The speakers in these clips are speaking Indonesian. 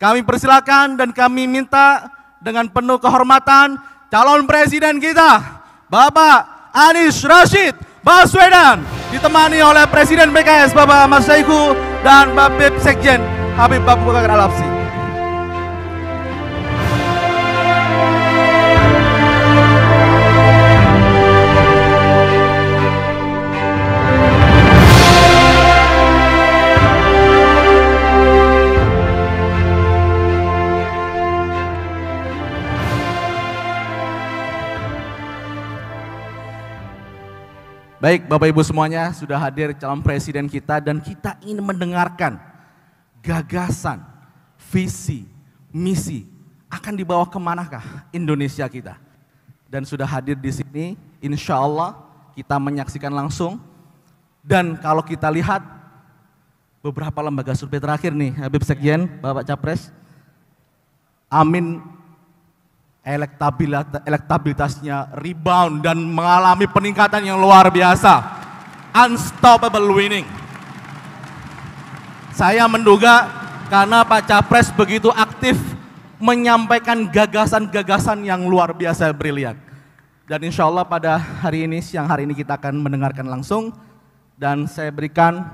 Kami persilakan dan kami minta dengan penuh kehormatan calon presiden kita, Bapak Anies Rashid Baswedan, ditemani oleh Presiden PKS Bapak Ahmad Saiku dan Babib Sekjen Habib Abu Bakar Al-Habsyi. Baik, Bapak Ibu semuanya, sudah hadir calon presiden kita dan kita ingin mendengarkan gagasan, visi, misi akan dibawa kemanakah Indonesia kita. Dan sudah hadir di sini, insya Allah kita menyaksikan langsung. Dan kalau kita lihat beberapa lembaga survei terakhir nih, Habib Sekjen, Bapak Capres, Amin elektabilitasnya rebound dan mengalami peningkatan yang luar biasa. Unstoppable winning. Saya menduga karena Pak Capres begitu aktif menyampaikan gagasan-gagasan yang luar biasa brilian. Dan insya Allah pada hari ini, siang hari ini kita akan mendengarkan langsung. Dan saya berikan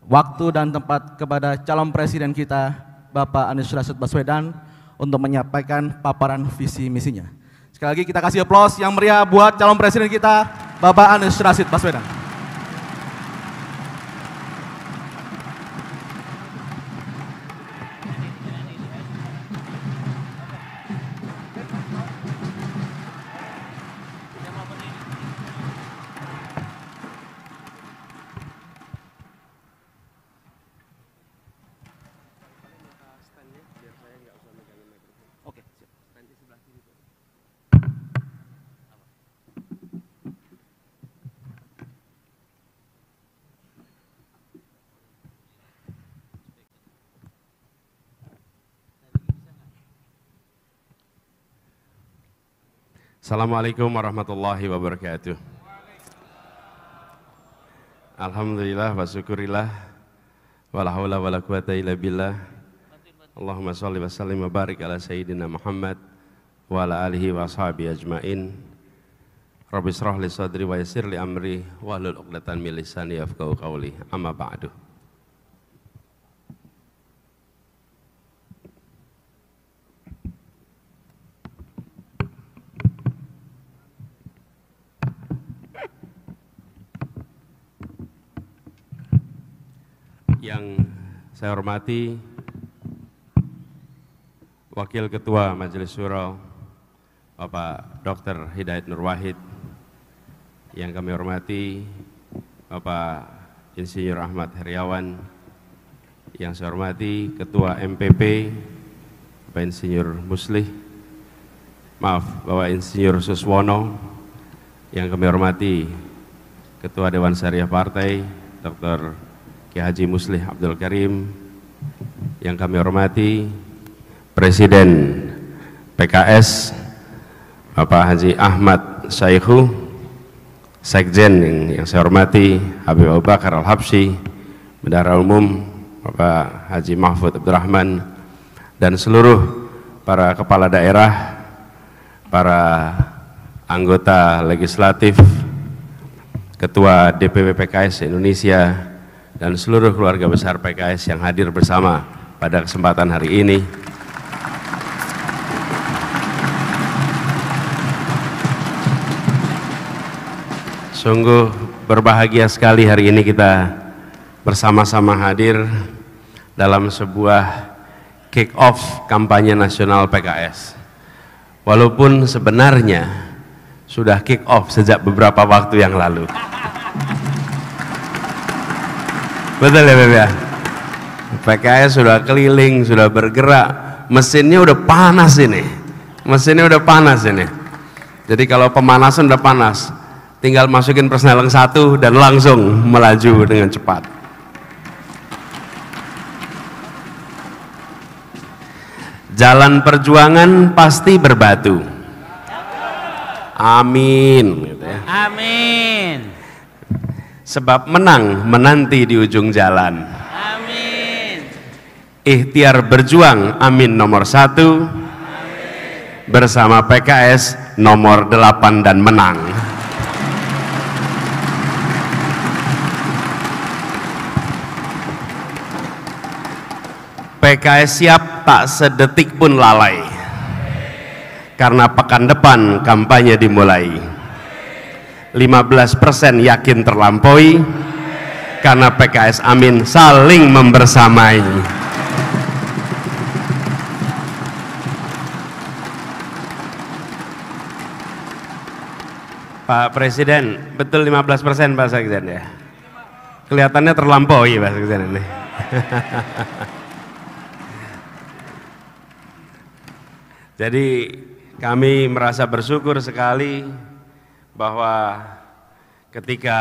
waktu dan tempat kepada calon presiden kita, Bapak Anies Rashid Baswedan, untuk menyampaikan paparan visi misinya. Sekali lagi kita kasih aplaus yang meriah buat calon presiden kita, Bapak Anies Rashid Baswedan. Assalamualaikum warahmatullahi wabarakatuh. Alhamdulillah wa syukurillah wa la haula wa la quwata illa billah. Allahumma shalli wa sallim wa barik ala sayyidina Muhammad wa ala alihi wa ashabihi ajmain. Rabbi shrah li sadri wa yassir li amri wahlul 'uqdatam min lisani yafqahu qawli. Amma ba'du. Yang saya hormati Wakil Ketua Majelis Syuro Bapak Dr. Hidayat Nur Wahid, yang kami hormati Bapak Insinyur Ahmad Heriawan, yang saya hormati Ketua MPP Bapak Insinyur Bapak Insinyur Suswono, yang kami hormati Ketua Dewan Syariah Partai Dr. Kiai Haji Muslih Abdul Karim, yang kami hormati Presiden PKS Bapak Haji Ahmad Saiku, Sekjen yang saya hormati Habib Abu Bakar Al-Habsyi, Bendahara Umum Bapak Haji Mahfud Abdurrahman, dan seluruh para kepala daerah, para anggota legislatif, Ketua DPW PKS Indonesia, dan seluruh keluarga besar PKS yang hadir bersama pada kesempatan hari ini. Sungguh berbahagia sekali hari ini kita bersama-sama hadir dalam sebuah kick-off kampanye nasional PKS. Walaupun sebenarnya sudah kick-off sejak beberapa waktu yang lalu. Betul ya Beb ya? PKS sudah keliling, sudah bergerak, mesinnya udah panas ini. Mesinnya udah panas ini. Jadi kalau pemanasan udah panas, tinggal masukin persneling 1 dan langsung melaju dengan cepat. Jalan perjuangan pasti berbatu. Amin. Gitu ya. Amin. Sebab menang menanti di ujung jalan. Amin. Ikhtiar berjuang Amin nomor 1, bersama PKS nomor 8 dan menang. PKS siap tak sedetik pun lalai, karena pekan depan kampanye dimulai. 15% yakin terlampaui, karena PKS Amin saling membersamai. Pak Presiden, betul 15% Pak Sekjen ya? Kelihatannya terlampaui Pak Sekjen ini. Jadi kami merasa bersyukur sekali bahwa ketika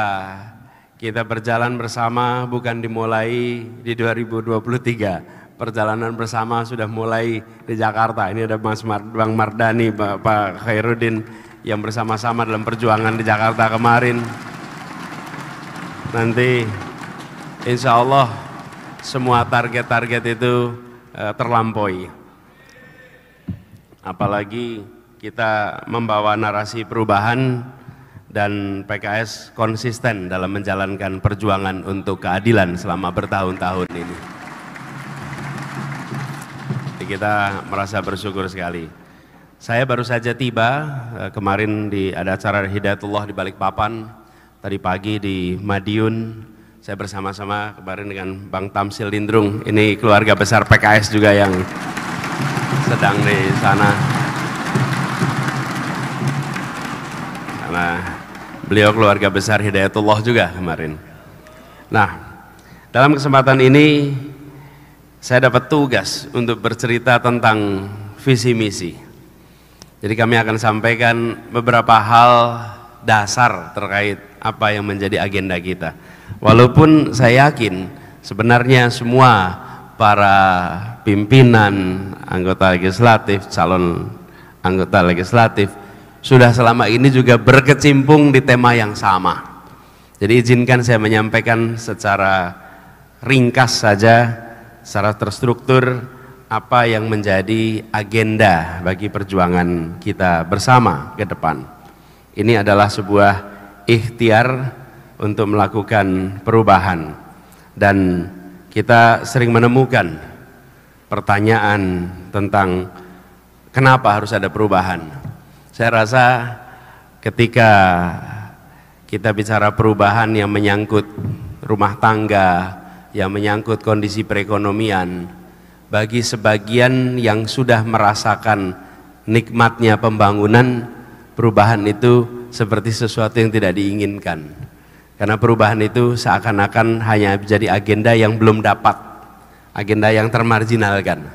kita berjalan bersama bukan dimulai di 2023, perjalanan bersama sudah mulai di Jakarta. Ini ada Bang Mardani, Pak Khairuddin yang bersama-sama dalam perjuangan di Jakarta kemarin. Nanti insya Allah semua target-target itu terlampaui. Apalagi kita membawa narasi perubahan dan PKS konsisten dalam menjalankan perjuangan untuk keadilan selama bertahun-tahun ini. Jadi kita merasa bersyukur sekali. Saya baru saja tiba kemarin ada acara Hidayatullah di Balikpapan, tadi pagi di Madiun. Saya bersama-sama kemarin dengan Bang Tamsil Lindrung, ini keluarga besar PKS juga yang sedang di sana. Karena beliau keluarga besar Hidayatullah juga kemarin. Nah, dalam kesempatan ini saya dapat tugas untuk bercerita tentang visi misi. Jadi kami akan sampaikan beberapa hal dasar terkait apa yang menjadi agenda kita. Walaupun saya yakin sebenarnya semua para pimpinan, anggota legislatif, calon anggota legislatif sudah selama ini juga berkecimpung di tema yang sama. Jadi izinkan saya menyampaikan secara ringkas saja, secara terstruktur apa yang menjadi agenda bagi perjuangan kita bersama ke depan. Ini adalah sebuah ikhtiar untuk melakukan perubahan, dan kita sering menemukan pertanyaan tentang kenapa harus ada perubahan. Saya rasa ketika kita bicara perubahan yang menyangkut rumah tangga, yang menyangkut kondisi perekonomian, bagi sebagian yang sudah merasakan nikmatnya pembangunan, perubahan itu seperti sesuatu yang tidak diinginkan. Karena perubahan itu seakan-akan hanya menjadi agenda yang belum dapat, agenda yang termarginalkan.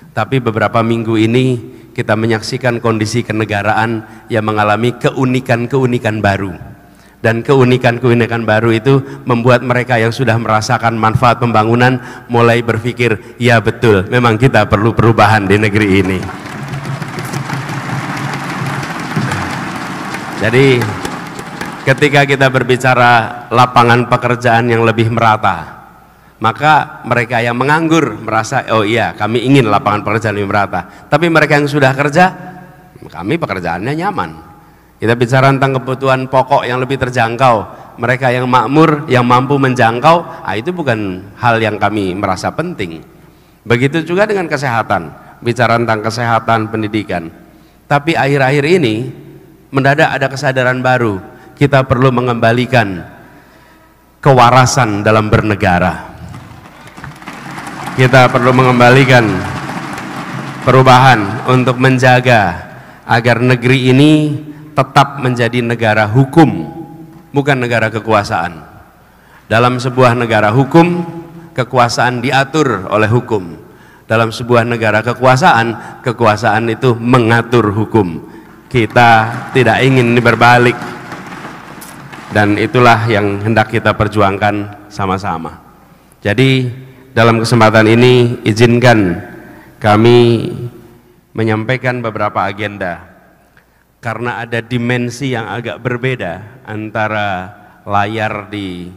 Tapi beberapa minggu ini kita menyaksikan kondisi kenegaraan yang mengalami keunikan-keunikan baru. Dan keunikan-keunikan baru itu membuat mereka yang sudah merasakan manfaat pembangunan mulai berpikir, ya betul, memang kita perlu perubahan di negeri ini. Jadi ketika kita berbicara lapangan pekerjaan yang lebih merata, maka mereka yang menganggur merasa, oh iya kami ingin lapangan pekerjaan lebih merata. Tapi mereka yang sudah kerja, kami pekerjaannya nyaman. Kita bicara tentang kebutuhan pokok yang lebih terjangkau, mereka yang makmur, yang mampu menjangkau, itu bukan hal yang kami merasa penting. Begitu juga dengan kesehatan, bicara tentang kesehatan, pendidikan. Tapi akhir-akhir ini mendadak ada kesadaran baru, kita perlu mengembalikan kewarasan dalam bernegara. Kita perlu mengembalikan perubahan untuk menjaga agar negeri ini tetap menjadi negara hukum, bukan negara kekuasaan. Dalam sebuah negara hukum, kekuasaan diatur oleh hukum. Dalam sebuah negara kekuasaan, kekuasaan itu mengatur hukum. Kita tidak ingin ini berbalik, dan itulah yang hendak kita perjuangkan sama-sama. Jadi dalam kesempatan ini izinkan kami menyampaikan beberapa agenda, karena ada dimensi yang agak berbeda antara layar di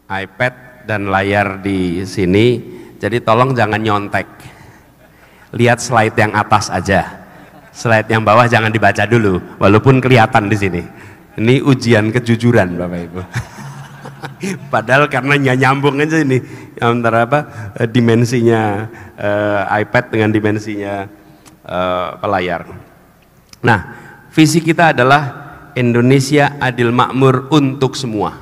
iPad dan layar di sini. Jadi tolong jangan nyontek. Lihat slide yang atas aja. Slide yang bawah jangan dibaca dulu, walaupun kelihatan di sini. Ini ujian kejujuran Bapak Ibu. Padahal karena nyambung aja ini antara dimensinya iPad dengan dimensinya pelayar. Nah, visi kita adalah Indonesia adil makmur untuk semua.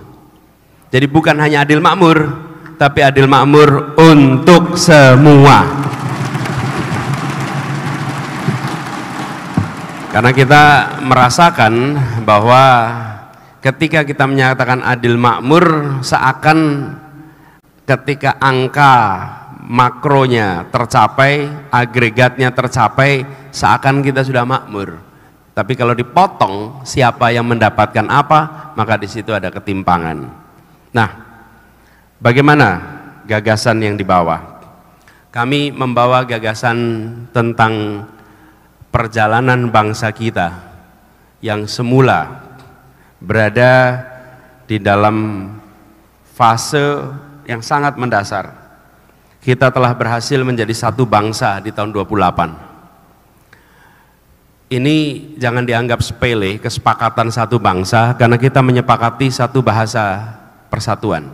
Jadi bukan hanya adil makmur, tapi adil makmur untuk semua. Karena kita merasakan bahwa ketika kita menyatakan adil makmur, seakan ketika angka makronya tercapai, agregatnya tercapai, seakan kita sudah makmur. Tapi kalau dipotong siapa yang mendapatkan apa, maka di situ ada ketimpangan. Nah, bagaimana gagasan yang dibawa? Kami membawa gagasan tentang perjalanan bangsa kita yang semula berada di dalam fase yang sangat mendasar. Kita telah berhasil menjadi satu bangsa di tahun 28. Ini jangan dianggap sepele, kesepakatan satu bangsa, karena kita menyepakati satu bahasa persatuan.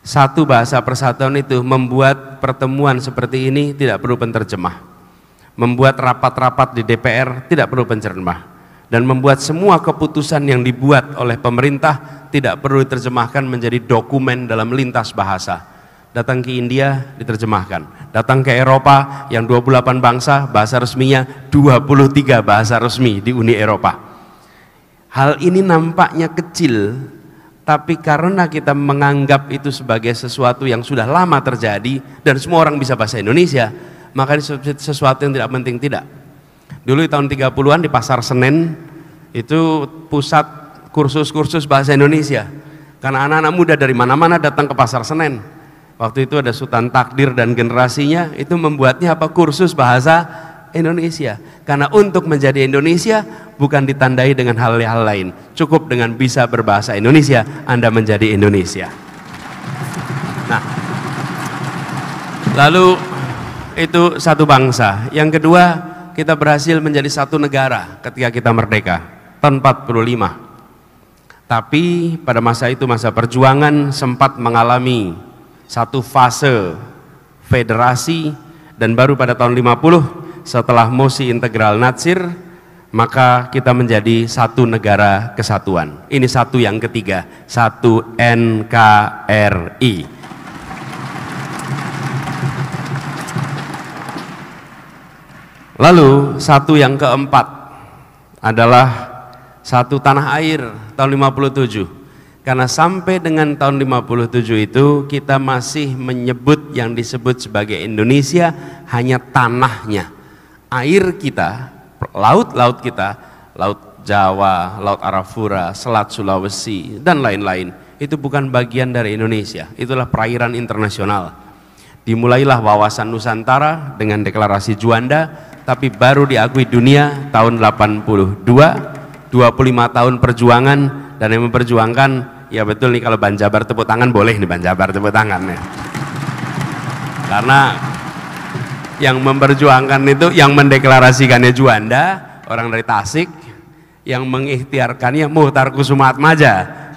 Satu bahasa persatuan itu membuat pertemuan seperti ini tidak perlu penerjemah, membuat rapat-rapat di DPR tidak perlu penerjemah, dan membuat semua keputusan yang dibuat oleh pemerintah tidak perlu diterjemahkan menjadi dokumen dalam lintas bahasa. Datang ke India diterjemahkan, datang ke Eropa yang 28 bangsa, bahasa resminya 23 bahasa resmi di Uni Eropa. Hal ini nampaknya kecil, tapi karena kita menganggap itu sebagai sesuatu yang sudah lama terjadi dan semua orang bisa bahasa Indonesia, maka sesuatu yang tidak penting. Tidak. Dulu di tahun 30-an di Pasar Senen itu pusat kursus-kursus bahasa Indonesia, karena anak-anak muda dari mana-mana datang ke Pasar Senen. Waktu itu ada Sultan Takdir dan generasinya, itu membuatnya apa? Kursus bahasa Indonesia. Karena untuk menjadi Indonesia bukan ditandai dengan hal-hal lain, cukup dengan bisa berbahasa Indonesia Anda menjadi Indonesia. Nah, lalu itu satu bangsa. Yang kedua, kita berhasil menjadi satu negara ketika kita merdeka tahun 45. Tapi pada masa itu, masa perjuangan, sempat mengalami satu fase federasi, dan baru pada tahun 50 setelah mosi integral Natsir, maka kita menjadi satu negara kesatuan. Ini satu yang ketiga, satu NKRI. Lalu satu yang keempat adalah satu tanah air tahun 57. Karena sampai dengan tahun 57 itu kita masih menyebut yang disebut sebagai Indonesia hanya tanahnya. Air kita, laut-laut kita, Laut Jawa, Laut Arafura, Selat Sulawesi, dan lain-lain, itu bukan bagian dari Indonesia. Itulah perairan internasional. Dimulailah wawasan Nusantara dengan deklarasi Juanda, tapi baru diakui dunia tahun 82, 25 tahun perjuangan, dan yang memperjuangkan, ya betul nih, kalau Banjabar tepuk tangan boleh nih, Banjabar tepuk tangan ya. Karena yang memperjuangkan itu, yang mendeklarasikannya Juanda, orang dari Tasik, yang mengikhtiarkannya Muhtar Kusumaatmaja,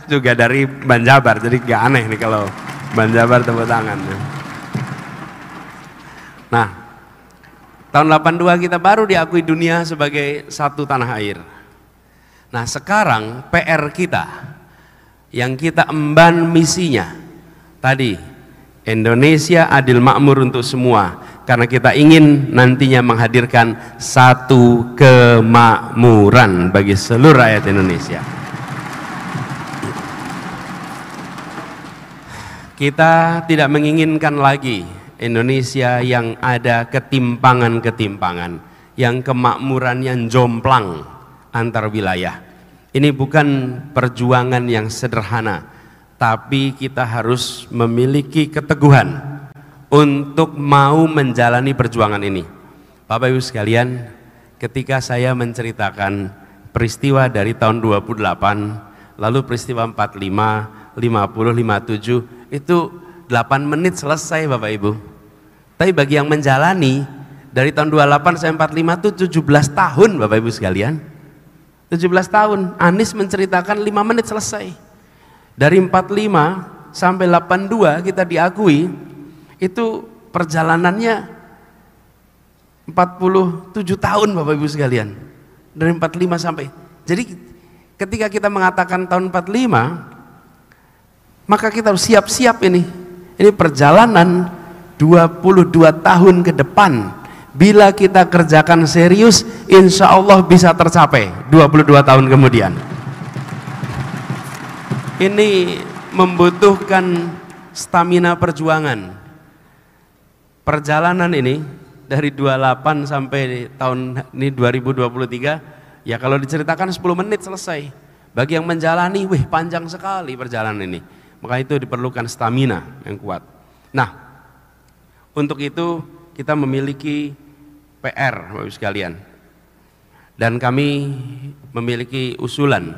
juga dari Banjabar. Jadi gak aneh nih kalau Banjabar tepuk tangan. Nah, tahun 82 kita baru diakui dunia sebagai satu tanah air. Nah, sekarang PR kita yang kita emban misinya tadi, Indonesia adil makmur untuk semua, karena kita ingin nantinya menghadirkan satu kemakmuran bagi seluruh rakyat Indonesia. Kita tidak menginginkan lagi Indonesia yang ada ketimpangan-ketimpangan, yang kemakmurannya jomplang antar wilayah. Ini bukan perjuangan yang sederhana, tapi kita harus memiliki keteguhan untuk mau menjalani perjuangan ini. Bapak Ibu sekalian, ketika saya menceritakan peristiwa dari tahun 28, lalu peristiwa 45, 50, 57, itu 8 menit selesai Bapak Ibu. Tapi bagi yang menjalani dari tahun 28 sampai 45 itu 17 tahun Bapak Ibu sekalian. 17 tahun. Anies menceritakan 5 menit selesai. Dari 45 sampai 82 kita diakui itu perjalanannya 47 tahun Bapak Ibu sekalian. Dari 45 sampai. Jadi ketika kita mengatakan tahun 45, maka kita harus siap-siap ini. Ini perjalanan 22 tahun ke depan. Bila kita kerjakan serius, insya Allah bisa tercapai 22 tahun kemudian. Ini membutuhkan stamina perjuangan. Perjalanan ini dari 28 sampai tahun ini 2023, ya kalau diceritakan 10 menit selesai. Bagi yang menjalani, wih panjang sekali perjalanan ini. Maka itu diperlukan stamina yang kuat. Nah, untuk itu kita memiliki PR Bapak Ibu sekalian. Dan kami memiliki usulan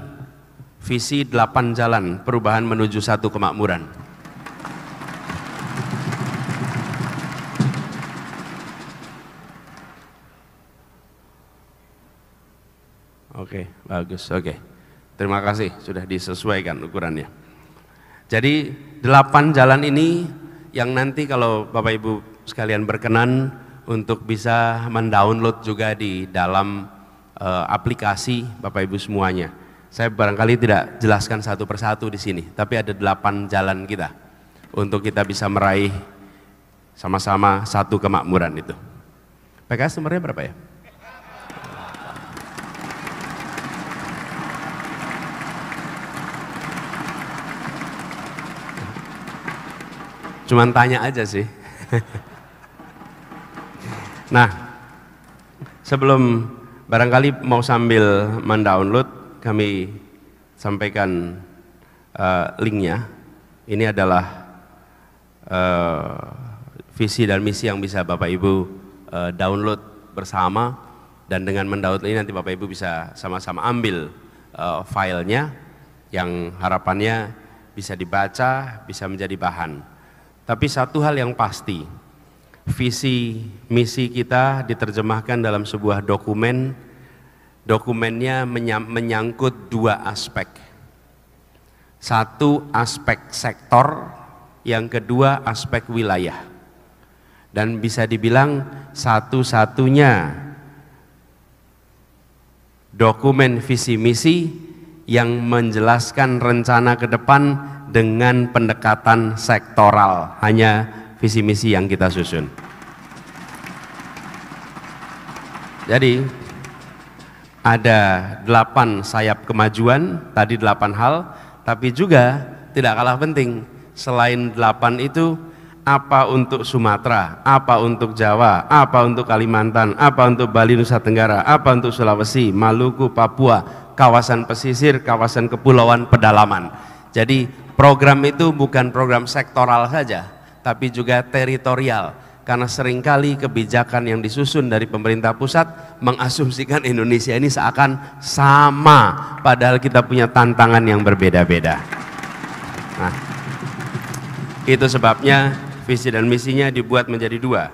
visi 8 jalan perubahan menuju satu kemakmuran. Oke, bagus. Oke. Terima kasih sudah disesuaikan ukurannya. Jadi 8 jalan ini yang nanti kalau Bapak Ibu sekalian berkenan untuk bisa mendownload juga di dalam aplikasi Bapak Ibu semuanya. Saya barangkali tidak jelaskan satu persatu di sini, tapi ada 8 jalan kita untuk kita bisa meraih sama-sama satu kemakmuran itu. PKS nomornya berapa ya? Cuman tanya aja sih. Nah, sebelum barangkali mau sambil mendownload, kami sampaikan linknya. Ini adalah visi dan misi yang bisa Bapak Ibu download bersama, dan dengan mendownload ini nanti Bapak Ibu bisa sama-sama ambil filenya yang harapannya bisa dibaca, bisa menjadi bahan. Tapi satu hal yang pasti, visi misi kita diterjemahkan dalam sebuah dokumen. Dokumennya menyangkut 2 aspek. Satu aspek sektor, yang kedua aspek wilayah. Dan bisa dibilang satu-satunya dokumen visi misi yang menjelaskan rencana ke depan dengan pendekatan sektoral, hanya visi misi yang kita susun. Jadi ada 8 sayap kemajuan, tadi 8 hal, tapi juga tidak kalah penting, selain 8 itu, apa untuk Sumatera, apa untuk Jawa, apa untuk Kalimantan, apa untuk Bali Nusa Tenggara, apa untuk Sulawesi, Maluku, Papua, kawasan pesisir, kawasan kepulauan, pedalaman. Jadi program itu bukan program sektoral saja, tapi juga teritorial. Karena seringkali kebijakan yang disusun dari pemerintah pusat mengasumsikan Indonesia ini seakan sama, padahal kita punya tantangan yang berbeda-beda. Nah, itu sebabnya visi dan misinya dibuat menjadi 2.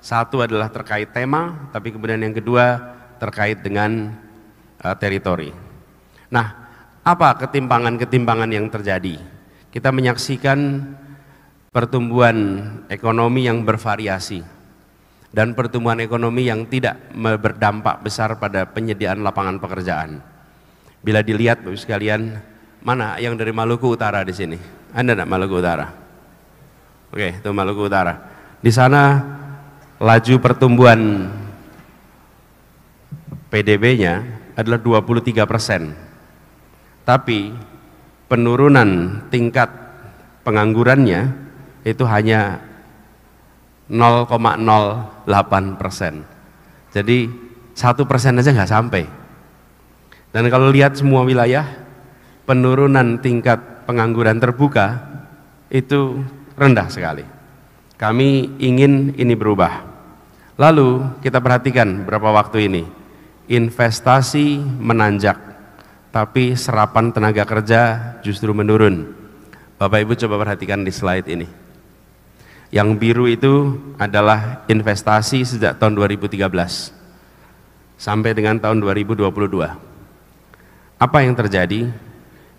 Satu adalah terkait tema, tapi kemudian yang kedua terkait dengan teritori. Nah, apa ketimpangan-ketimpangan yang terjadi? Kita menyaksikan pertumbuhan ekonomi yang bervariasi dan pertumbuhan ekonomi yang tidak berdampak besar pada penyediaan lapangan pekerjaan. Bila dilihat Bapak sekalian, mana yang dari Maluku Utara di sini? Ada enggak Maluku Utara? Oke, itu Maluku Utara. Di sana laju pertumbuhan PDB-nya adalah 23%. Tapi penurunan tingkat penganggurannya itu hanya 0,08%. Jadi 1% aja nggak sampai. Dan kalau lihat semua wilayah, penurunan tingkat pengangguran terbuka itu rendah sekali. Kami ingin ini berubah. Lalu kita perhatikan beberapa waktu ini, investasi menanjak, tapi serapan tenaga kerja justru menurun. Bapak Ibu coba perhatikan di slide ini. Yang biru itu adalah investasi sejak tahun 2013 sampai dengan tahun 2022. Apa yang terjadi?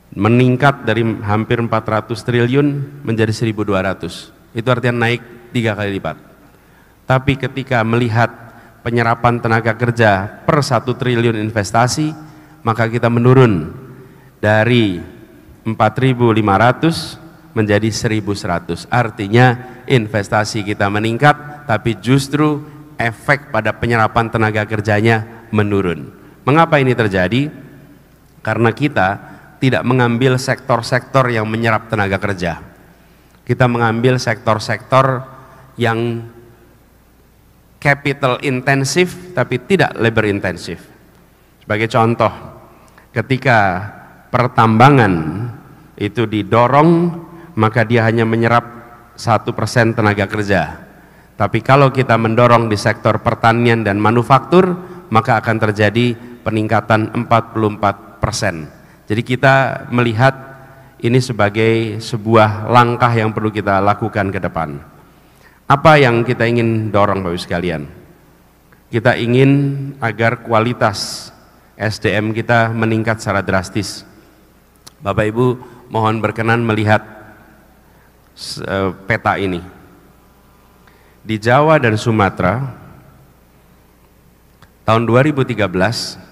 Meningkat dari hampir 400 triliun menjadi 1.200. Itu artinya naik 3 kali lipat. Tapi ketika melihat penyerapan tenaga kerja per 1 triliun investasi, maka kita menurun dari 4.500 menjadi 1.100. Artinya investasi kita meningkat, tapi justru efek pada penyerapan tenaga kerjanya menurun. Mengapa ini terjadi? Karena kita tidak mengambil sektor-sektor yang menyerap tenaga kerja. Kita mengambil sektor-sektor yang capital intensif tapi tidak labor intensif. Sebagai contoh, ketika pertambangan itu didorong, maka dia hanya menyerap 1% tenaga kerja. Tapi kalau kita mendorong di sektor pertanian dan manufaktur, maka akan terjadi peningkatan 44%. Jadi kita melihat ini sebagai sebuah langkah yang perlu kita lakukan ke depan. Apa yang kita ingin dorong Bapak Ibu sekalian? Kita ingin agar kualitas SDM kita meningkat secara drastis. Bapak Ibu mohon berkenan melihat peta ini. Di Jawa dan Sumatera tahun 2013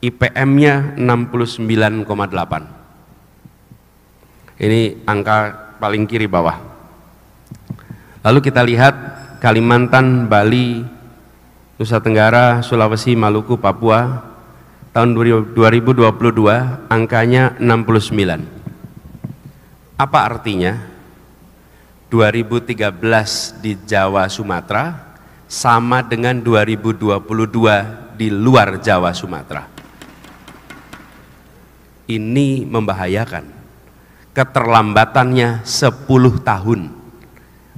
IPM-nya 69,8. Ini angka paling kiri bawah. Lalu kita lihat Kalimantan, Bali, Nusa Tenggara, Sulawesi, Maluku, Papua tahun 2022 angkanya 69. Apa artinya? 2013 di Jawa Sumatera sama dengan 2022 di luar Jawa Sumatera. Ini membahayakan. Keterlambatannya 10 tahun.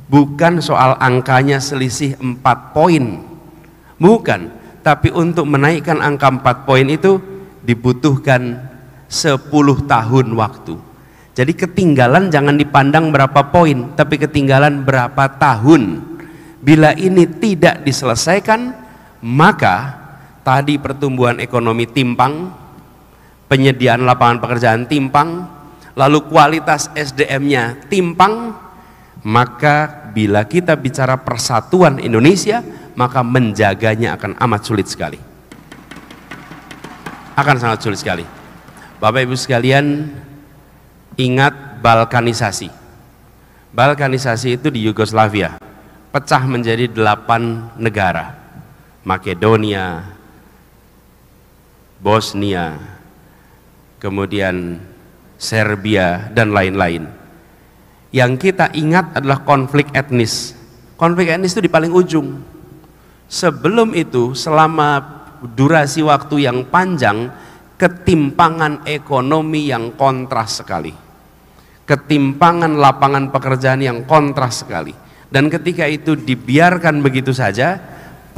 Bukan soal angkanya selisih 4 poin. Bukan, tapi untuk menaikkan angka 4 poin itu dibutuhkan 10 tahun waktu. Jadi ketinggalan jangan dipandang berapa poin, tapi ketinggalan berapa tahun. Bila ini tidak diselesaikan, maka tadi pertumbuhan ekonomi timpang, penyediaan lapangan pekerjaan timpang, lalu kualitas SDM-nya timpang, maka bila kita bicara persatuan Indonesia, maka menjaganya akan amat sulit sekali. Akan sangat sulit sekali. Bapak Ibu sekalian, ingat Balkanisasi. Balkanisasi itu di Yugoslavia, pecah menjadi 8 negara. Makedonia, Bosnia, kemudian Serbia, dan lain-lain. Yang kita ingat adalah konflik etnis. Konflik etnis itu di paling ujung. Sebelum itu, selama durasi waktu yang panjang, ketimpangan ekonomi yang kontras sekali. Ketimpangan lapangan pekerjaan yang kontras sekali. Dan ketika itu dibiarkan begitu saja,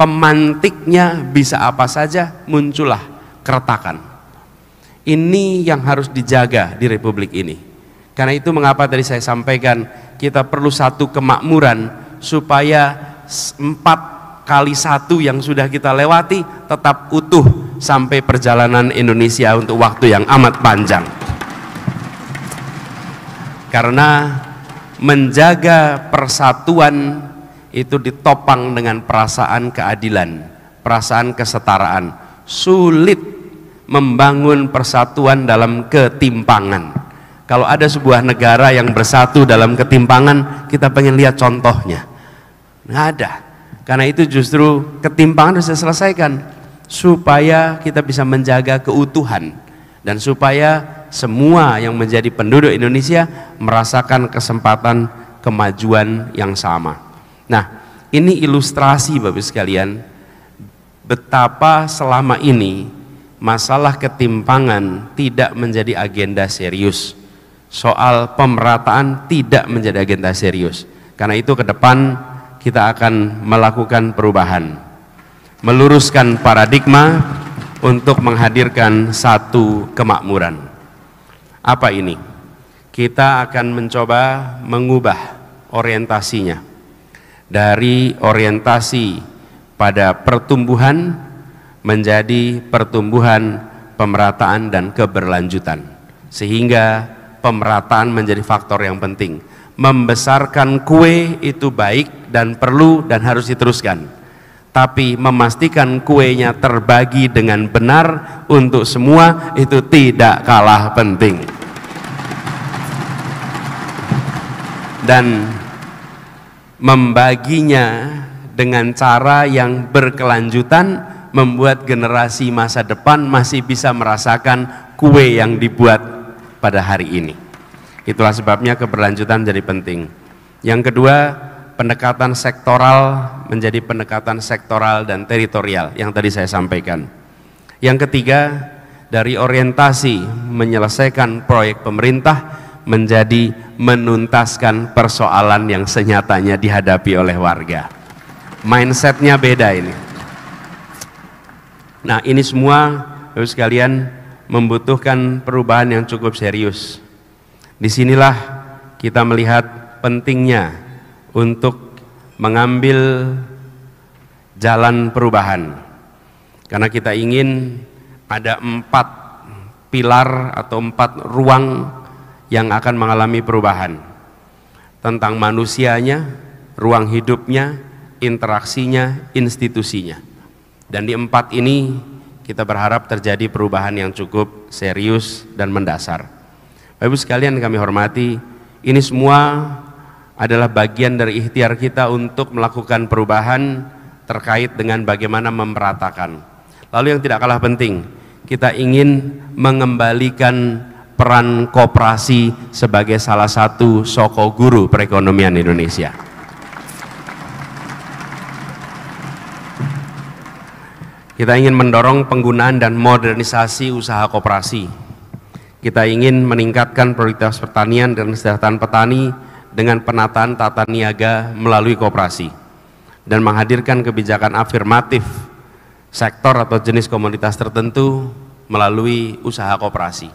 pemantiknya bisa apa saja, muncullah keretakan. Ini yang harus dijaga di Republik ini. Karena itu mengapa tadi saya sampaikan kita perlu satu kemakmuran supaya 4x1 yang sudah kita lewati tetap utuh sampai perjalanan Indonesia untuk waktu yang amat panjang. Karena menjaga persatuan itu ditopang dengan perasaan keadilan, perasaan kesetaraan. Sulit membangun persatuan dalam ketimpangan. Kalau ada sebuah negara yang bersatu dalam ketimpangan, kita pengen lihat contohnya. Nggak ada. Karena itu justru ketimpangan harus diselesaikan supaya kita bisa menjaga keutuhan dan supaya semua yang menjadi penduduk Indonesia merasakan kesempatan kemajuan yang sama. Nah, ini ilustrasi Bapak sekalian betapa selama ini masalah ketimpangan tidak menjadi agenda serius. Soal pemerataan tidak menjadi agenda serius. Karena itu ke depan kita akan melakukan perubahan, meluruskan paradigma untuk menghadirkan satu kemakmuran. Apa ini? Kita akan mencoba mengubah orientasinya. dari orientasi pada pertumbuhan menjadi pertumbuhan, pemerataan, dan keberlanjutan, sehingga pemerataan menjadi faktor yang penting. Membesarkan kue itu baik dan perlu dan harus diteruskan, tapi memastikan kuenya terbagi dengan benar untuk semua itu tidak kalah penting. Dan membaginya dengan cara yang berkelanjutan membuat generasi masa depan masih bisa merasakan kue yang dibuat pada hari ini. Itulah sebabnya keberlanjutan jadi penting. Yang kedua, pendekatan sektoral menjadi pendekatan sektoral dan teritorial yang tadi saya sampaikan. Yang ketiga, dari orientasi menyelesaikan proyek pemerintah menjadi menuntaskan persoalan yang senyatanya dihadapi oleh warga. Mindsetnya beda ini. Nah, ini semua Bapak sekalian membutuhkan perubahan yang cukup serius. Disinilah kita melihat pentingnya untuk mengambil jalan perubahan, karena kita ingin ada 4 pilar atau 4 ruang yang akan mengalami perubahan, tentang manusianya, ruang hidupnya, interaksinya, institusinya. Dan di 4 ini kita berharap terjadi perubahan yang cukup serius dan mendasar. Bapak Ibu sekalian kami hormati, ini semua adalah bagian dari ikhtiar kita untuk melakukan perubahan terkait dengan bagaimana memeratakan. Lalu yang tidak kalah penting, kita ingin mengembalikan peran koperasi sebagai salah satu soko guru perekonomian Indonesia. Kita ingin mendorong penggunaan dan modernisasi usaha koperasi. Kita ingin meningkatkan produktivitas pertanian dan kesejahteraan petani dengan penataan tata niaga melalui koperasi, dan menghadirkan kebijakan afirmatif sektor atau jenis komoditas tertentu melalui usaha koperasi.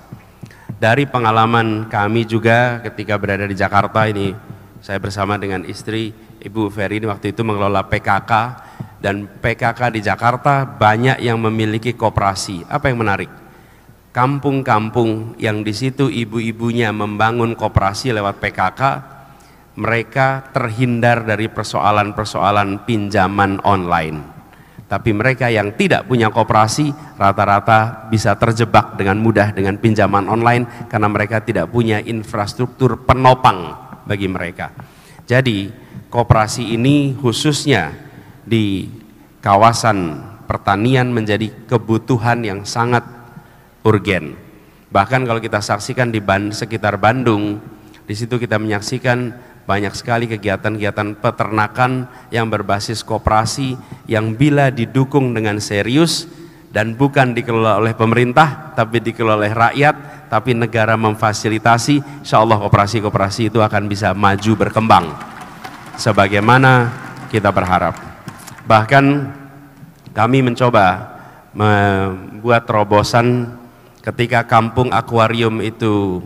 Dari pengalaman kami juga ketika berada di Jakarta ini, saya bersama dengan istri Ibu Ferry ini waktu itu mengelola PKK, dan PKK di Jakarta banyak yang memiliki koperasi. Apa yang menarik? Kampung-kampung yang di situ ibu-ibunya membangun koperasi lewat PKK, mereka terhindar dari persoalan-persoalan pinjaman online. Tapi mereka yang tidak punya koperasi rata-rata bisa terjebak dengan mudah dengan pinjaman online karena mereka tidak punya infrastruktur penopang bagi mereka. Jadi koperasi ini khususnya di kawasan pertanian menjadi kebutuhan yang sangat urgen. Bahkan kalau kita saksikan di sekitar Bandung, di situ kita menyaksikan banyak sekali kegiatan-kegiatan peternakan yang berbasis koperasi yang bila didukung dengan serius dan bukan dikelola oleh pemerintah tapi dikelola oleh rakyat, tapi negara memfasilitasi, insya Allah koperasi-koperasi itu akan bisa maju berkembang sebagaimana kita berharap. Bahkan kami mencoba membuat terobosan ketika kampung akuarium itu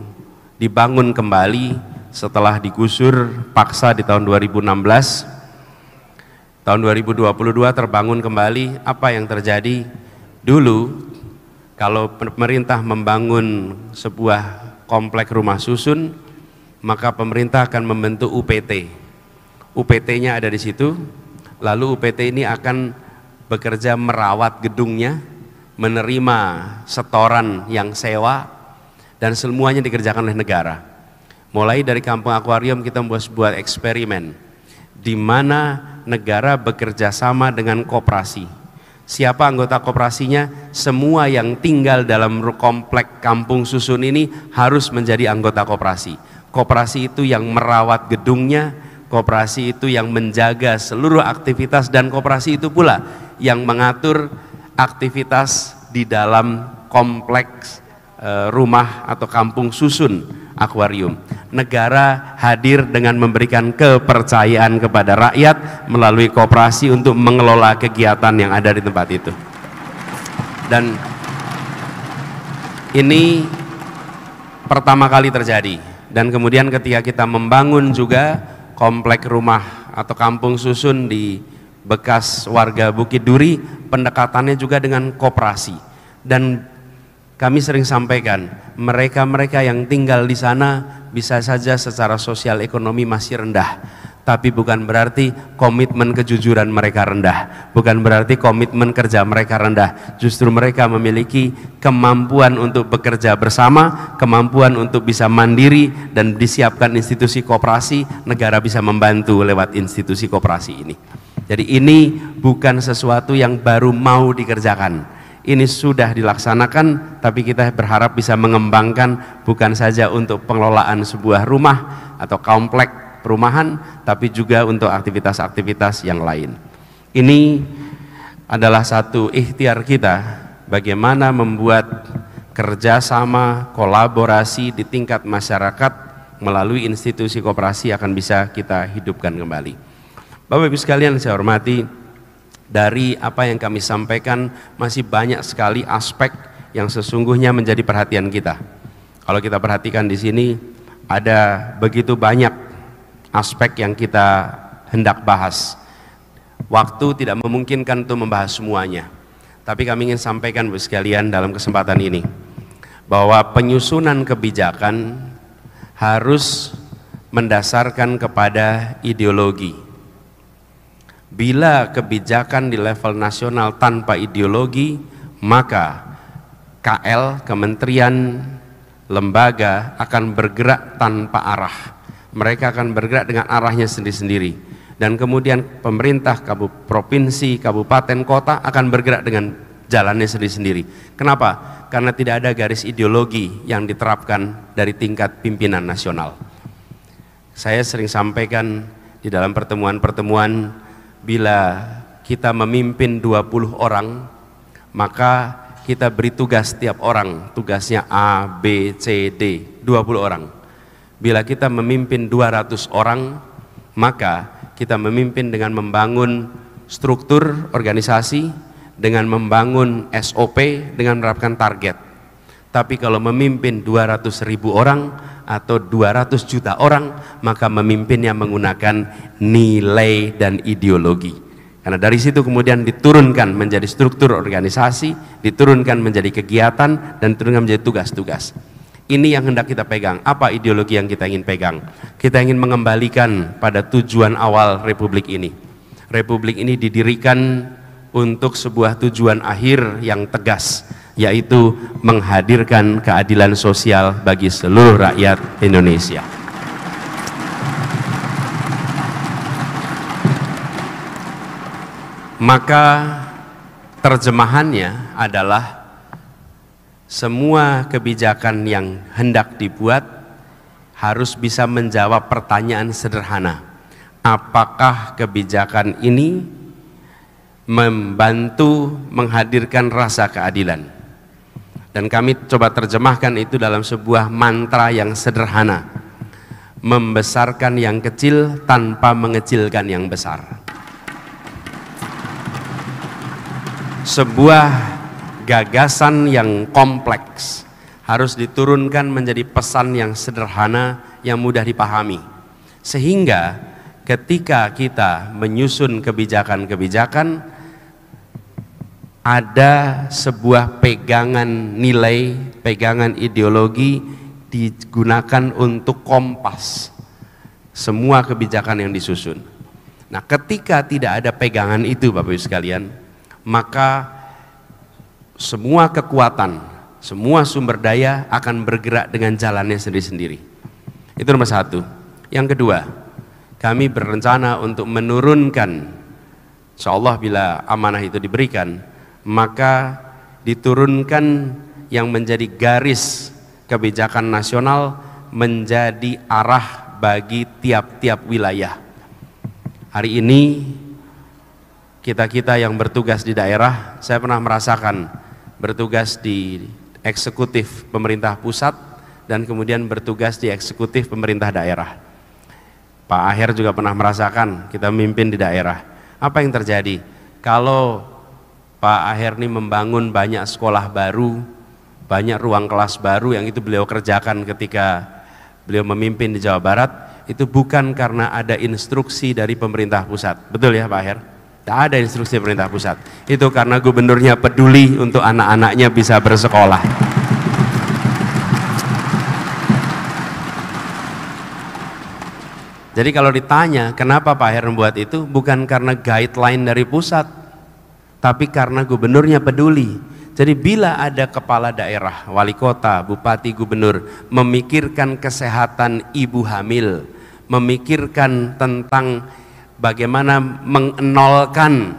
dibangun kembali setelah digusur paksa di tahun 2016. Tahun 2022 terbangun kembali. Apa yang terjadi? Dulu kalau pemerintah membangun sebuah komplek rumah susun, maka pemerintah akan membentuk UPT. UPT-nya ada di situ, lalu UPT ini akan bekerja merawat gedungnya, menerima setoran yang sewa, dan semuanya dikerjakan oleh negara. Mulai dari kampung akuarium kita membuat sebuah eksperimen di mana negara bekerja sama dengan koperasi. Siapa anggota koperasinya? Semua yang tinggal dalam komplek kampung susun ini harus menjadi anggota koperasi. Koperasi itu yang merawat gedungnya, koperasi itu yang menjaga seluruh aktivitas, dan koperasi itu pula yang mengatur aktivitas di dalam kompleks rumah atau kampung susun akuarium. Negara hadir dengan memberikan kepercayaan kepada rakyat melalui koperasi untuk mengelola kegiatan yang ada di tempat itu. Dan ini pertama kali terjadi. Dan kemudian ketika kita membangun juga komplek rumah atau kampung susun di bekas warga Bukit Duri, pendekatannya juga dengan koperasi. Dan kami sering sampaikan, mereka-mereka yang tinggal di sana bisa saja secara sosial ekonomi masih rendah, tapi bukan berarti komitmen kejujuran mereka rendah, bukan berarti komitmen kerja mereka rendah. Justru mereka memiliki kemampuan untuk bekerja bersama, kemampuan untuk bisa mandiri, dan disiapkan institusi koperasi, negara bisa membantu lewat institusi koperasi ini. Jadi ini bukan sesuatu yang baru mau dikerjakan, ini sudah dilaksanakan, tapi kita berharap bisa mengembangkan bukan saja untuk pengelolaan sebuah rumah atau komplek perumahan, tapi juga untuk aktivitas-aktivitas yang lain. Ini adalah satu ikhtiar kita bagaimana membuat kerjasama, kolaborasi di tingkat masyarakat melalui institusi koperasi akan bisa kita hidupkan kembali. Bapak Ibu sekalian saya hormati, dari apa yang kami sampaikan masih banyak sekali aspek yang sesungguhnya menjadi perhatian kita. Kalau kita perhatikan di sini ada begitu banyak aspek yang kita hendak bahas. Waktu tidak memungkinkan untuk membahas semuanya. Tapi kami ingin sampaikan Bapak sekalian dalam kesempatan ini bahwa penyusunan kebijakan harus mendasarkan kepada ideologi. Bila kebijakan di level nasional tanpa ideologi, maka KL, kementerian, lembaga akan bergerak tanpa arah. Mereka akan bergerak dengan arahnya sendiri-sendiri. Dan kemudian pemerintah, provinsi, kabupaten, kota akan bergerak dengan jalannya sendiri-sendiri. Kenapa? Karena tidak ada garis ideologi yang diterapkan dari tingkat pimpinan nasional. Saya sering sampaikan di dalam pertemuan-pertemuan, bila kita memimpin 20 orang, maka kita beri tugas setiap orang, tugasnya A, B, C, D, 20 orang. Bila kita memimpin 200 orang, maka kita memimpin dengan membangun struktur organisasi, dengan membangun SOP, dengan menerapkan target. Tapi kalau memimpin 200.000 orang atau 200 juta orang, maka memimpinnya menggunakan nilai dan ideologi. Karena dari situ kemudian diturunkan menjadi struktur organisasi, diturunkan menjadi kegiatan, dan diturunkan menjadi tugas-tugas. Ini yang hendak kita pegang. Apa ideologi yang kita ingin pegang? Kita ingin mengembalikan pada tujuan awal Republik ini. Republik ini didirikan untuk sebuah tujuan akhir yang tegas, yaitu menghadirkan keadilan sosial bagi seluruh rakyat Indonesia. Maka terjemahannya adalah semua kebijakan yang hendak dibuat harus bisa menjawab pertanyaan sederhana. Apakah kebijakan ini membantu menghadirkan rasa keadilan? Dan kami coba terjemahkan itu dalam sebuah mantra yang sederhana. Membesarkan yang kecil tanpa mengecilkan yang besar. Sebuah gagasan yang kompleks harus diturunkan menjadi pesan yang sederhana, yang mudah dipahami. Sehingga ketika kita menyusun kebijakan-kebijakan, ada sebuah pegangan nilai, pegangan ideologi digunakan untuk kompas semua kebijakan yang disusun. Nah, ketika tidak ada pegangan itu Bapak Ibu sekalian, maka semua kekuatan, semua sumber daya akan bergerak dengan jalannya sendiri-sendiri. Itu nomor satu. Yang kedua, kami berencana untuk menurunkan, insyaallah bila amanah itu diberikan, maka diturunkan yang menjadi garis kebijakan nasional menjadi arah bagi tiap-tiap wilayah. Hari ini kita-kita yang bertugas di daerah, saya pernah merasakan bertugas di eksekutif pemerintah pusat dan kemudian bertugas di eksekutif pemerintah daerah. Pak Aher juga pernah merasakan kita memimpin di daerah. Apa yang terjadi? Kalau Pak Aher ini membangun banyak sekolah baru, banyak ruang kelas baru yang itu beliau kerjakan ketika beliau memimpin di Jawa Barat, itu bukan karena ada instruksi dari pemerintah pusat. Betul ya Pak Her? Tidak ada instruksi pemerintah pusat. Itu karena gubernurnya peduli untuk anak-anaknya bisa bersekolah. Jadi kalau ditanya kenapa Pak Her membuat itu, bukan karena guideline dari pusat, tapi karena gubernurnya peduli. Jadi bila ada kepala daerah, wali kota, bupati, gubernur memikirkan kesehatan ibu hamil, memikirkan tentang bagaimana mengenolkan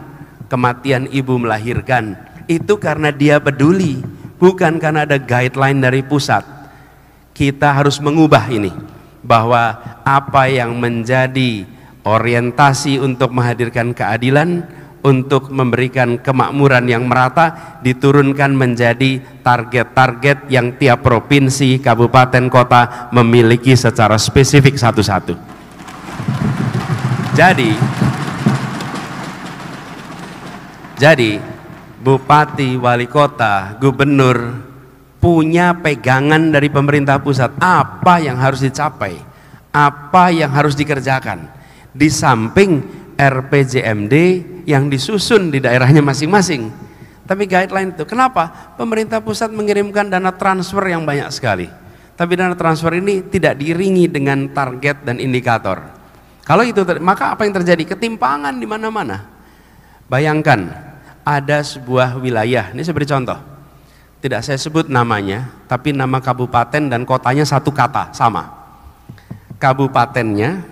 kematian ibu melahirkan, itu karena dia peduli, bukan karena ada guideline dari pusat. Kita harus mengubah ini, bahwa apa yang menjadi orientasi untuk menghadirkan keadilan, untuk memberikan kemakmuran yang merata, diturunkan menjadi target-target yang tiap provinsi, kabupaten, kota memiliki secara spesifik satu-satu. Jadi bupati, wali kota, gubernur punya pegangan dari pemerintah pusat apa yang harus dicapai, apa yang harus dikerjakan, di samping RPJMD yang disusun di daerahnya masing-masing. Tapi guideline itu, kenapa? Pemerintah pusat mengirimkan dana transfer yang banyak sekali, tapi dana transfer ini tidak diiringi dengan target dan indikator. Kalau itu, maka apa yang terjadi? Ketimpangan di mana-mana. Bayangkan ada sebuah wilayah, ini saya beri contoh, tidak saya sebut namanya, tapi nama kabupaten dan kotanya satu kata, sama. Kabupatennya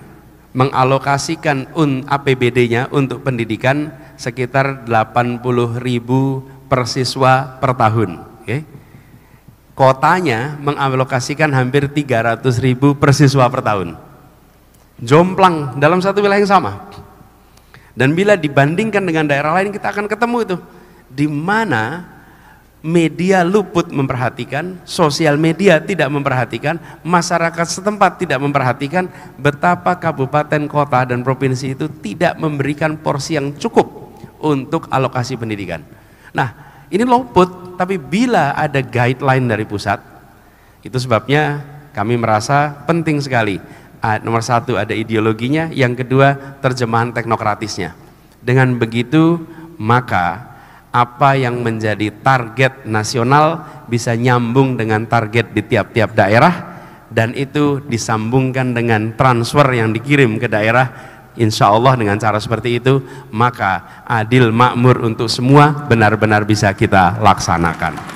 mengalokasikan APBD-nya untuk pendidikan sekitar 80.000 per siswa per tahun. Kotanya mengalokasikan hampir 300.000 per siswa per tahun. Jomplang dalam satu wilayah yang sama. Dan bila dibandingkan dengan daerah lain, kita akan ketemu itu, di mana media luput memperhatikan, sosial media tidak memperhatikan, masyarakat setempat tidak memperhatikan betapa kabupaten, kota, dan provinsi itu tidak memberikan porsi yang cukup untuk alokasi pendidikan. Nah, ini luput, tapi bila ada guideline dari pusat, itu sebabnya kami merasa penting sekali. Nomor satu, ada ideologinya, yang kedua, terjemahan teknokratisnya. Dengan begitu, maka apa yang menjadi target nasional bisa nyambung dengan target di tiap-tiap daerah, dan itu disambungkan dengan transfer yang dikirim ke daerah. Insya Allah dengan cara seperti itu, maka adil makmur untuk semua benar-benar bisa kita laksanakan.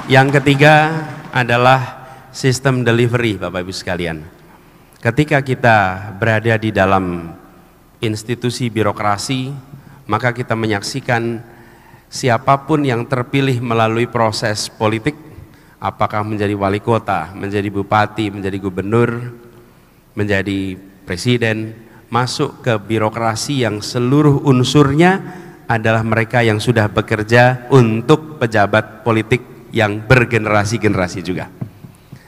Yang ketiga adalah sistem delivery, Bapak Ibu sekalian. Ketika kita berada di dalam institusi birokrasi, maka kita menyaksikan siapapun yang terpilih melalui proses politik, apakah menjadi wali kota, menjadi bupati, menjadi gubernur, menjadi presiden, masuk ke birokrasi yang seluruh unsurnya adalah mereka yang sudah bekerja untuk pejabat politik yang bergenerasi-generasi juga.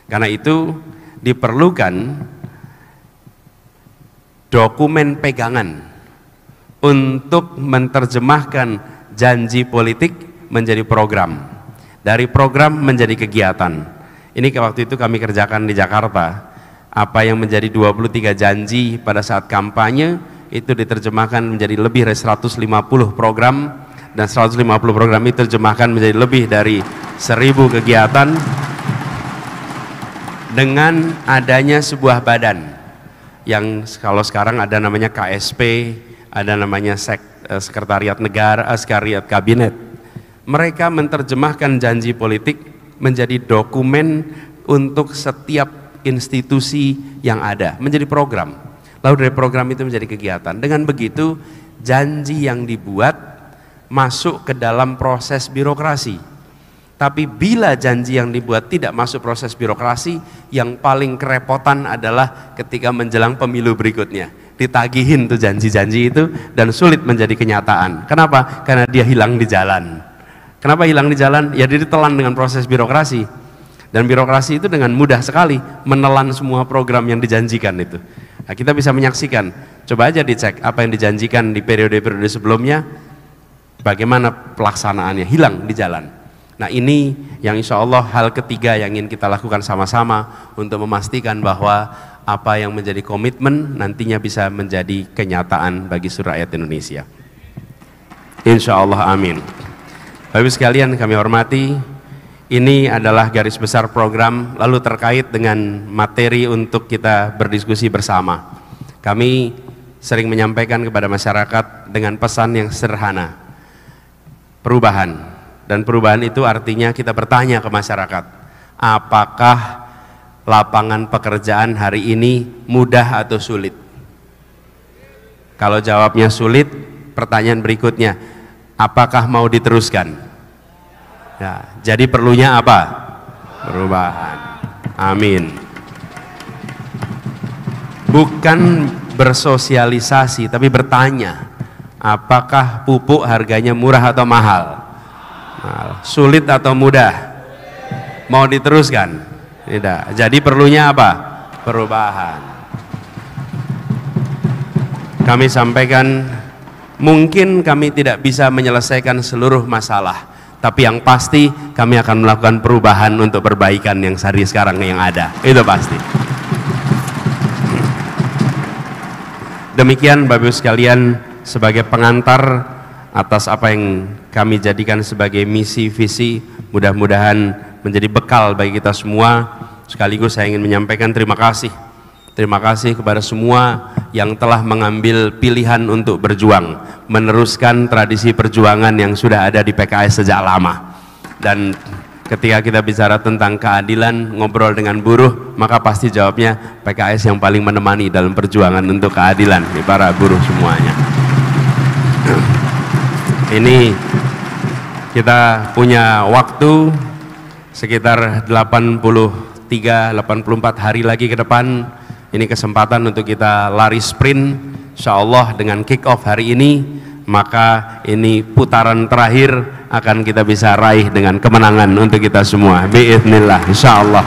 Karena itu diperlukan dokumen pegangan untuk menerjemahkan janji politik menjadi program, dari program menjadi kegiatan. Ini waktu itu kami kerjakan di Jakarta, apa yang menjadi 23 janji pada saat kampanye itu diterjemahkan menjadi lebih dari 150 program, dan 150 program itu diterjemahkan menjadi lebih dari 1000 kegiatan dengan adanya sebuah badan yang kalau sekarang ada namanya KSP, ada namanya Sekretariat Negara, Sekretariat Kabinet. Mereka menerjemahkan janji politik menjadi dokumen untuk setiap institusi yang ada, menjadi program. Lalu dari program itu menjadi kegiatan. Dengan begitu janji yang dibuat masuk ke dalam proses birokrasi. Tapi bila janji yang dibuat tidak masuk proses birokrasi, yang paling kerepotan adalah ketika menjelang pemilu berikutnya. Ditagihin tuh janji-janji itu dan sulit menjadi kenyataan. Kenapa? Karena dia hilang di jalan. Kenapa hilang di jalan? Ya dia ditelan dengan proses birokrasi. Dan birokrasi itu dengan mudah sekali menelan semua program yang dijanjikan itu. Nah, kita bisa menyaksikan, coba aja dicek apa yang dijanjikan di periode-periode sebelumnya, bagaimana pelaksanaannya, hilang di jalan. Nah ini yang insya Allah hal ketiga yang ingin kita lakukan sama-sama untuk memastikan bahwa apa yang menjadi komitmen nantinya bisa menjadi kenyataan bagi seluruh rakyat Indonesia. Insya Allah amin. Bapak Ibu sekalian kami hormati, ini adalah garis besar program lalu terkait dengan materi untuk kita berdiskusi bersama. Kami sering menyampaikan kepada masyarakat dengan pesan yang sederhana, perubahan. Dan perubahan itu artinya kita bertanya ke masyarakat, apakah lapangan pekerjaan hari ini mudah atau sulit? Kalau jawabnya sulit, pertanyaan berikutnya, apakah mau diteruskan? Ya, jadi perlunya apa? Perubahan. Amin. Bukan bersosialisasi, tapi bertanya, apakah pupuk harganya murah atau mahal? Sulit atau mudah? Mau diteruskan? Tidak. Jadi perlunya apa? Perubahan. Kami sampaikan, mungkin kami tidak bisa menyelesaikan seluruh masalah, tapi yang pasti kami akan melakukan perubahan untuk perbaikan yang sekarang yang ada. Itu pasti. Demikian Bapak Ibu sekalian sebagai pengantar atas apa yang kami jadikan sebagai misi visi, mudah-mudahan menjadi bekal bagi kita semua. Sekaligus saya ingin menyampaikan terima kasih. Terima kasih kepada semua yang telah mengambil pilihan untuk berjuang, meneruskan tradisi perjuangan yang sudah ada di PKS sejak lama. Dan ketika kita bicara tentang keadilan, ngobrol dengan buruh, maka pasti jawabnya PKS yang paling menemani dalam perjuangan untuk keadilan, para buruh semuanya. Ini kita punya waktu sekitar 83-84 hari lagi ke depan. Ini kesempatan untuk kita lari sprint, insya Allah dengan kick off hari ini, maka ini putaran terakhir akan kita bisa raih dengan kemenangan untuk kita semua, biiznillah, insya Allah.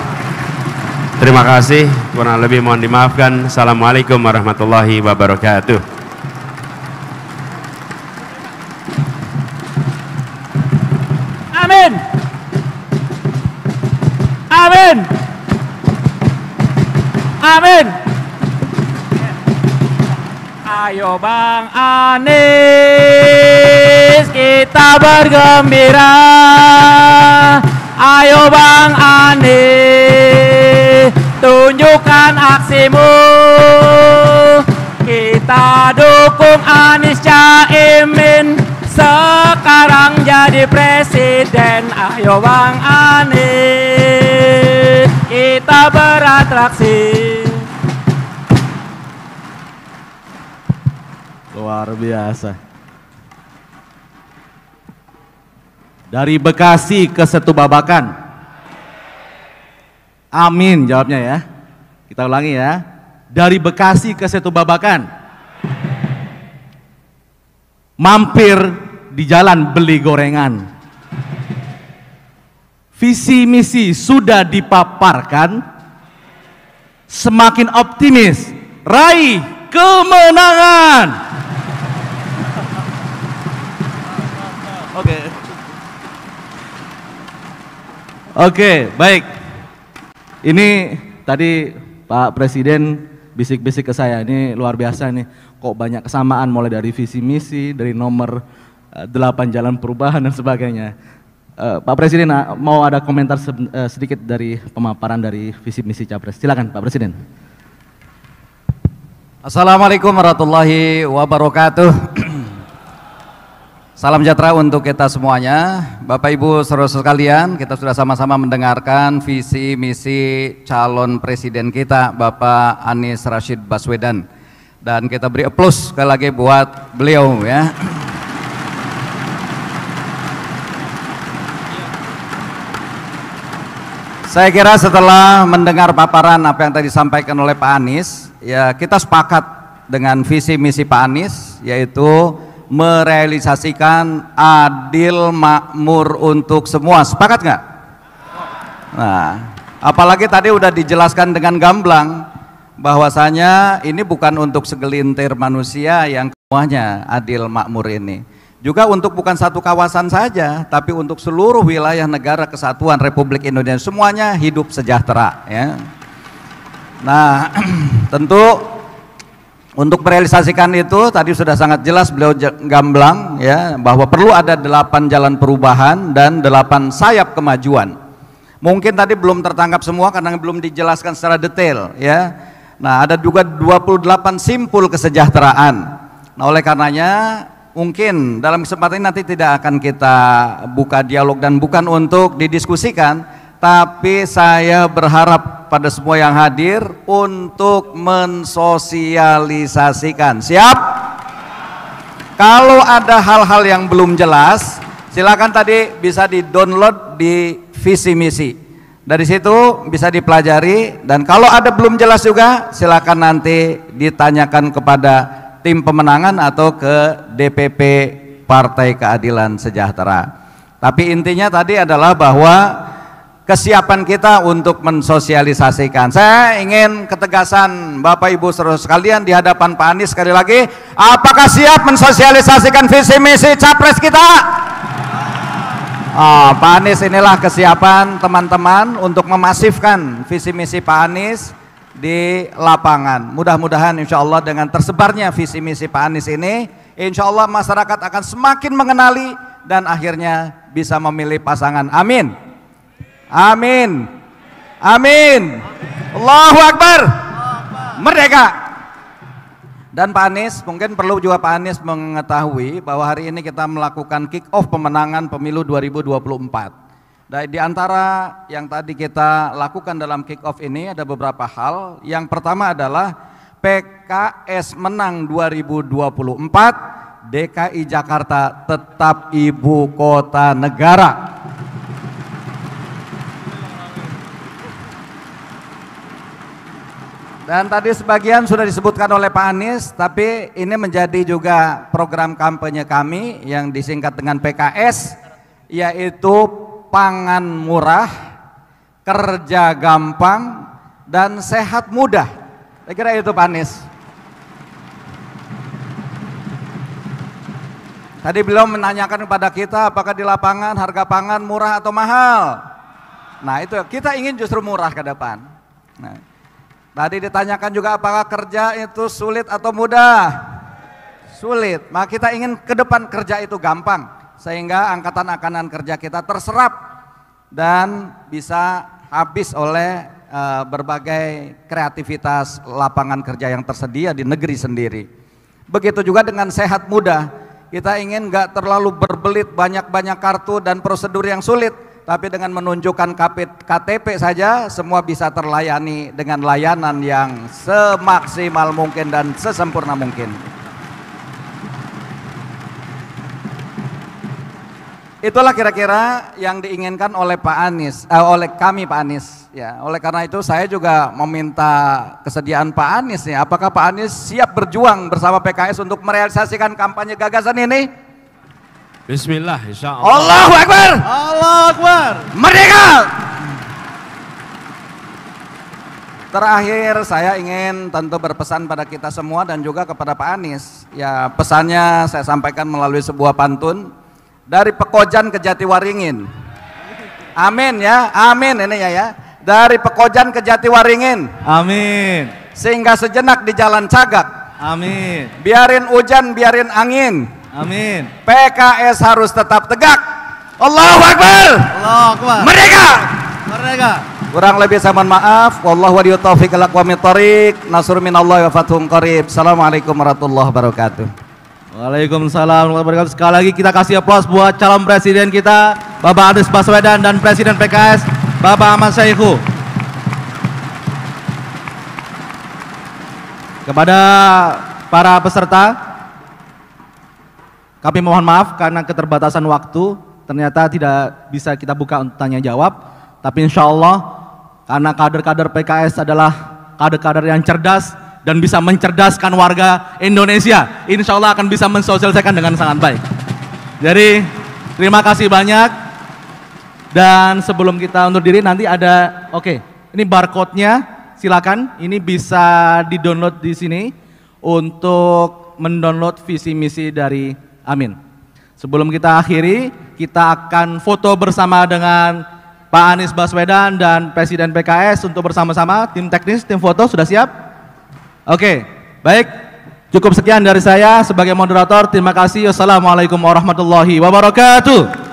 Terima kasih, kurang lebih mohon dimaafkan. Assalamualaikum warahmatullahi wabarakatuh. Amin. Amin. Amin. Ayo Bang Anies, kita bergembira. Ayo Bang Anies, tunjukkan aksimu. Kita dukung Anies Caimin, sekarang jadi presiden. Ayo Bang Anies, kita beratraksi. Luar biasa. Dari Bekasi ke Setu Babakan. Amin jawabnya ya. Kita ulangi ya. Dari Bekasi ke Setu Babakan. Mampir di jalan beli gorengan. Visi misi sudah dipaparkan. Semakin optimis, raih kemenangan. Oke, baik. Ini tadi Pak Presiden bisik-bisik ke saya, ini luar biasa nih. Kok banyak kesamaan mulai dari visi misi, dari nomor 8 jalan perubahan dan sebagainya. Pak Presiden mau ada komentar sedikit dari pemaparan dari visi misi Capres. Silakan Pak Presiden. Assalamualaikum warahmatullahi wabarakatuh. Salam sejahtera untuk kita semuanya. Bapak Ibu saudara-saudara sekalian, kita sudah sama-sama mendengarkan visi misi calon presiden kita, Bapak Anies Rashid Baswedan. Dan kita beri aplaus sekali lagi buat beliau ya. Saya kira setelah mendengar paparan apa yang tadi disampaikan oleh Pak Anies, ya kita sepakat dengan visi misi Pak Anies, yaitu merealisasikan adil makmur untuk semua. Sepakat nggak? Nah, apalagi tadi udah dijelaskan dengan gamblang bahwasanya ini bukan untuk segelintir manusia yang semuanya adil makmur ini. juga untuk bukan satu kawasan saja, tapi untuk seluruh wilayah negara kesatuan Republik Indonesia, semuanya hidup sejahtera ya. Nah, tentu untuk merealisasikan itu tadi sudah sangat jelas beliau gamblang ya, bahwa perlu ada 8 jalan perubahan dan 8 sayap kemajuan. Mungkin tadi belum tertangkap semua karena belum dijelaskan secara detail ya. Nah, ada juga 28 simpul kesejahteraan. Nah, oleh karenanya mungkin dalam kesempatan ini nanti tidak akan kita buka dialog dan bukan untuk didiskusikan, tapi saya berharap pada semua yang hadir untuk mensosialisasikan. Siap? Kalau ada hal-hal yang belum jelas, silakan tadi bisa di-download di visi misi. Dari situ bisa dipelajari, dan kalau ada belum jelas juga silakan nanti ditanyakan kepada tim pemenangan atau ke DPP Partai Keadilan Sejahtera. Tapi intinya tadi adalah bahwa kesiapan kita untuk mensosialisasikan. Saya ingin ketegasan Bapak Ibu saudara sekalian di hadapan Pak Anies sekali lagi, apakah siap mensosialisasikan visi misi capres kita? Pak Anies, inilah kesiapan teman-teman untuk memasifkan visi misi Pak Anies di lapangan. Mudah-mudahan insya Allah dengan tersebarnya visi misi Pak Anies ini, insya Allah masyarakat akan semakin mengenali dan akhirnya bisa memilih pasangan. Amin. Amin. Amin. Allahu Akbar. Merdeka. Dan Pak Anies, mungkin perlu juga Pak Anies mengetahui bahwa hari ini kita melakukan kick off pemenangan pemilu 2024. Dan di antara yang tadi kita lakukan dalam kick off ini ada beberapa hal. Yang pertama adalah PKS menang 2024, DKI Jakarta tetap ibu kota negara. Dan tadi sebagian sudah disebutkan oleh Pak Anies, tapi ini menjadi juga program kampanye kami yang disingkat dengan PKS, yaitu pangan murah, kerja gampang, dan sehat mudah. Saya kira itu Pak Anies. Tadi beliau menanyakan kepada kita apakah di lapangan harga pangan murah atau mahal. Nah itu kita ingin justru murah ke depan. Nah, tadi ditanyakan juga apakah kerja itu sulit atau mudah? Sulit. Maka kita ingin ke depan kerja itu gampang, sehingga angkatan kerja kita terserap dan bisa habis oleh berbagai kreativitas lapangan kerja yang tersedia di negeri sendiri. Begitu juga dengan sehat mudah. Kita ingin nggak terlalu berbelit banyak-banyak kartu dan prosedur yang sulit, tapi dengan menunjukkan KTP saja semua bisa terlayani dengan layanan yang semaksimal mungkin dan sesempurna mungkin. Itulah kira-kira yang diinginkan oleh Pak Anies, oleh kami Pak Anies. Ya, oleh karena itu saya juga meminta kesediaan Pak Anies nih. Apakah Pak Anies siap berjuang bersama PKS untuk merealisasikan kampanye gagasan ini? Bismillah, insya Allah. Allahu Akbar. Allahu Akbar. Merdeka. Terakhir saya ingin tentu berpesan pada kita semua dan juga kepada Pak Anies. Ya, pesannya saya sampaikan melalui sebuah pantun dari Pekojan ke Jatiwaringin. Amin ya, amin ini ya. Dari Pekojan ke Jatiwaringin. Amin. Sehingga sejenak di jalan Cagak. Amin. Biarin hujan, biarin angin. Amin. PKS harus tetap tegak. Allahu Akbar. Allahu Akbar. Merdeka. Merdeka. Kurang lebih saya mohon maaf. Wallahu waliyut taufiq wal aqwamit thoriq. Nasrun minallahi wa fathun qarib. Assalamualaikum warahmatullahi wabarakatuh. Waalaikumsalam warahmatullahi wabarakatuh. Sekali lagi kita kasih aplaus buat calon presiden kita Bapak Anies Baswedan dan Presiden PKS Bapak Ahmad Saiku. Kepada para peserta, kami mohon maaf karena keterbatasan waktu, ternyata tidak bisa kita buka untuk tanya jawab. Tapi insya Allah karena kader-kader PKS adalah kader-kader yang cerdas dan bisa mencerdaskan warga Indonesia, insya Allah akan bisa mensosialisasikan dengan sangat baik. Jadi terima kasih banyak. Dan sebelum kita undur diri nanti ada, ini barcode-nya, silakan. Ini bisa di-download di sini untuk mendownload visi misi dari Amin. Sebelum kita akhiri, kita akan foto bersama dengan Pak Anies Baswedan dan Presiden PKS untuk bersama-sama. Tim teknis, tim foto sudah siap? Oke, baik. Cukup sekian dari saya sebagai moderator. Terima kasih. Wassalamualaikum warahmatullahi wabarakatuh.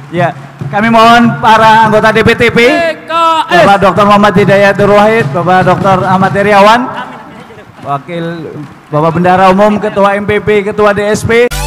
Ya, kami mohon para anggota DPTP, Bapak Dr. Muhammad Hidayatul Wahid, Bapak Dr. Ahmad Heriawan, Wakil Bapak Bendara Umum, Ketua MPP, Ketua DSP.